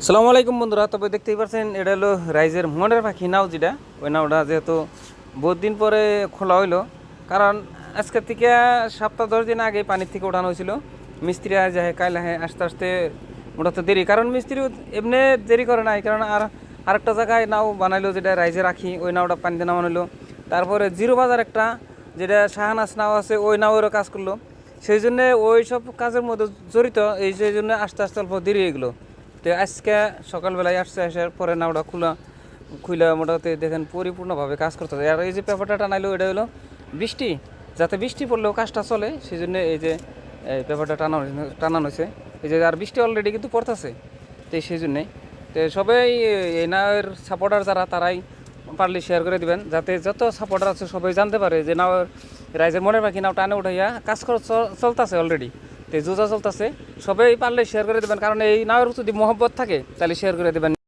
সালামু আলাইকুম বন্ধুরা, তবে দেখতেই পাচ্ছেন এটা হলো রাইজের মনের পাখি নাও, যেটা ওই নাওটা যেহেতু বহুত দিন পরে খোলা হইলো, কারণ আজকের থেকে সপ্তাহ 10 দিন আগে পানির থেকে ওঠানো হয়েছিল। মিস্ত্রি যায় কাইলা হ্যাঁ আস্তে আস্তে ওঠাতে দেরি, কারণ মিস্ত্রি এমনি দেরি করে নাই, কারণ আরেকটা জায়গায় নাও বানাইলো যেটা রাইজে রাখি, ওই নাওটা পানিতে নামানো হলো। তারপরে জিরো বাজার একটা যেটা শাহানাস নাও আছে, ওই নাওয়েরও কাজ করলো। সেই জন্য ওই সব কাজের মধ্যে জড়িত, এই সেই জন্য আস্তে আস্তে অল্প দেরি হয়ে গেলো। তো আজকে সকালবেলায় আসছে, আসার পরে নাওটা খুলে মোটামুটি দেখেন পরিপূর্ণভাবে কাজ করতেছে। আর এই যে পেপারটা টানাইলো, এটা হলো বৃষ্টি, যাতে বৃষ্টি পড়লেও কাজটা চলে, সেই জন্য এই যে এই পেপারটা টানানো হয়েছে। এই যে আর বৃষ্টি অলরেডি কিন্তু পড়তেছে, তো সেই জন্যেই তো সবাই এই নাওয়ের সাপোর্টার যারা, তারাই পারলে শেয়ার করে দিবেন, যাতে যত সাপোর্টার আছে সবাই জানতে পারে যে নাওয়ের রাইজের মনের পাখি নাও টানে উঠাইয়া কাজ চলতেছে অলরেডি, তো জোজা চলতেছে। সবাই পারলে শেয়ার করে দেবেন, কারণ এই নাওয়ের যদি মহব্বত থাকে তাহলে শেয়ার করে দেবেন।